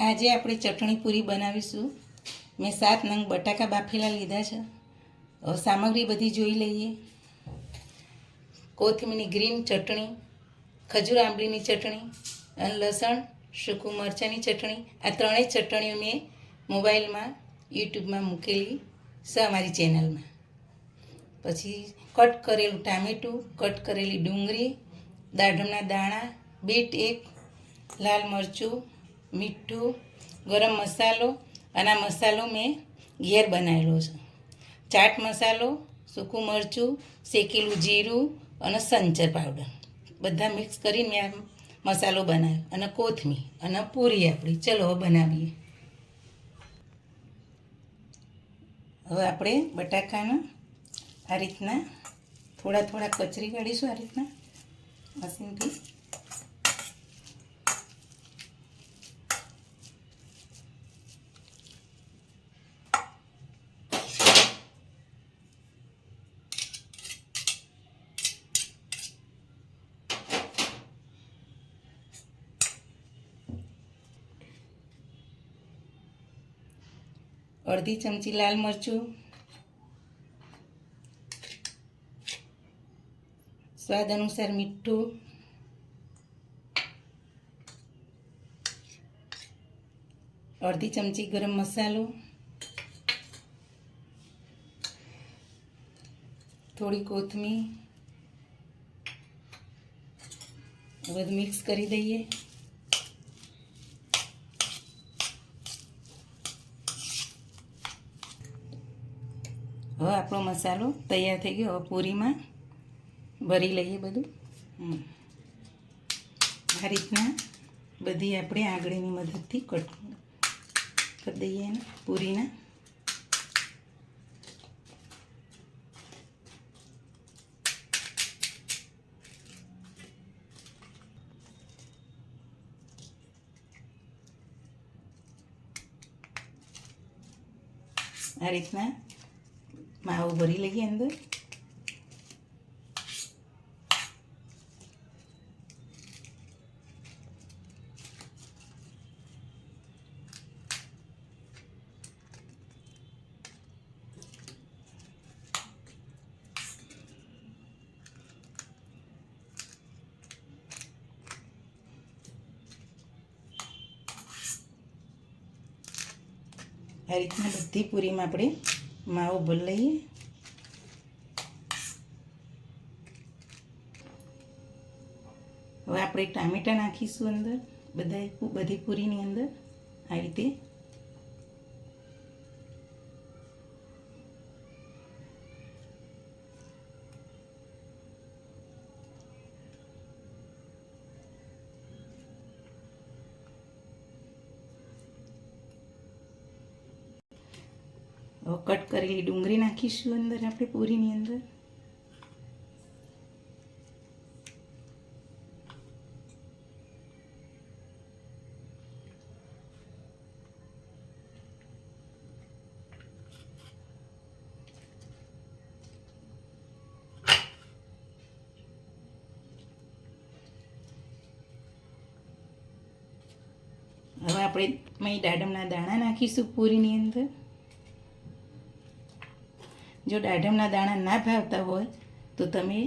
આજે આપણે ચટણી પૂરી બનાવીશું. મેં 7 નંગ બટાકા બાફેલા લીધા છે. હવે સામગ્રી બધી જોઈ લઈએ. કોથમીરની ગ્રીન ચટણી, ખજૂર આંબલીની ચટણી અને લસણ સૂકું મરચાંની ચટણી. આ ત્રણેય ચટણીઓ મેં મોબાઈલમાં યુટ્યુબમાં મૂકેલી છે અમારી ચેનલમાં. પછી કટ કરેલું ટામેટું, કટ કરેલી ડુંગળી, દાડમના દાણા, બીટ 1, લાલ મરચું, મીઠું, ગરમ મસાલો અને આ મસાલો મેં ઘેર બનાવેલો છે. ચાટ મસાલો, સૂકું મરચું, શેકેલું જીરું અને સંચર પાવડર બધા મિક્સ કરીને મેં આ મસાલો બનાવ્યો અને કોથમીર અને પૂરી આપણી. ચલો હવે બનાવીએ. હવે આપણે બટાકાના આ રીતના થોડા થોડા કચરી કાઢીશું. આ રીતના મશીનથી અડધી ચમચી લાલ મરચું, સ્વાદ અનુસાર મીઠું, અડધી ચમચી ગરમ મસાલો, થોડી કોથમીર. બધું મિક્સ કરી દઈએ. હવે આપણો મસાલો તૈયાર થઈ ગયો. હવે પૂરીમાં ભરી લઈએ બધું. આ રીતના બધી આપણે આંગળીની મદદથી કટ કરી દઈએ એને પૂરીના. આ રીતના માવો ભરી લઈએ અંદર. આ રીતના બધી પૂરીમાં આપણે માવો ભરી લઈએ. હવે આપણે ટામેટાં નાખીશું અંદર બધી પૂરીની અંદર. આ રીતે કટ કરેલી ડુંગળી નાખીશું અંદર આપણે પૂરીની અંદર. હવે આપણે દાડમના દાણા નાખીશું પૂરીની અંદર. જો દાડમના દાણા ના ભાવતા હોય તો તમે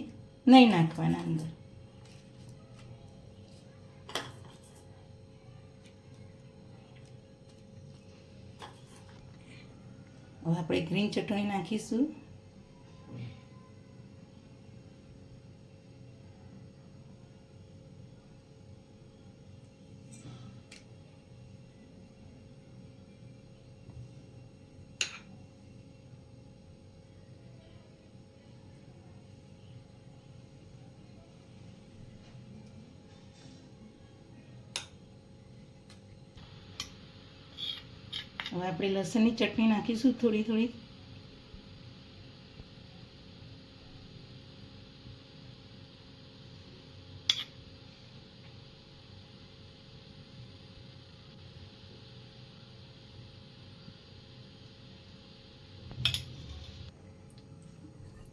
નહીં નાખવાના અંદર. હવે આપણે ગ્રીન ચટણી નાખીશું. હવે આપણે લસણની ચટણી નાખીશું થોડી થોડી.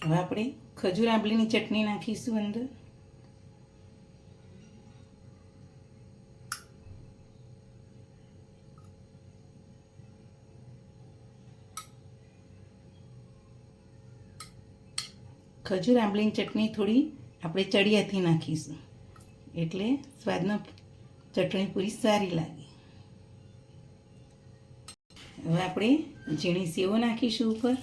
હવે આપણે ખજૂર આંબલીની ચટણી નાખીશું અંદર. ખજૂર આંબલીની ચટણી થોડી આપણે ચડિયાથી નાખીશું એટલે સ્વાદમાં ચટણી પૂરી સારી લાગે. હવે આપણે ઝીણી સેવો નાખીશું ઉપર.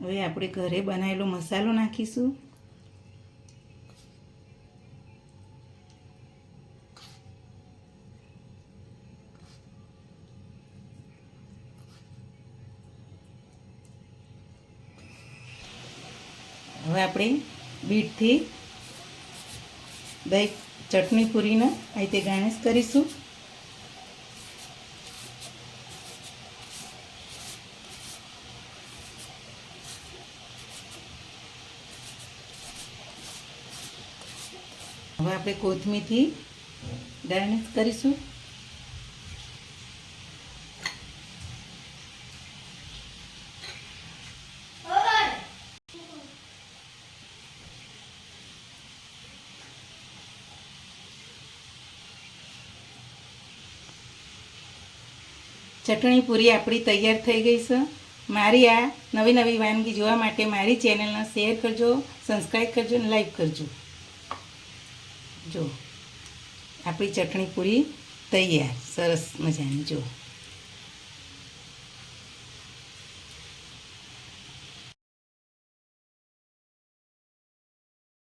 હવે આપણે ઘરે બનાવેલો મસાલો નાખીશું. હવે આપણે બીટથી દહીં ચટણી પૂરીને આ રીતે ગાર્નિશ કરીશું. હવે આપણે કોથમીરથી ગાર્નિશ કરીશું. ચટણી પૂરી આપણી તૈયાર થઈ ગઈ છે. મારી આ નવી નવી વાનગી જોવા માટે મારી ચેનલને શેર કરજો, સબસ્ક્રાઈબ કરજો અને લાઈક કરજો. જો આપણી ચટણી પૂરી તૈયાર, સરસ મજાની. જો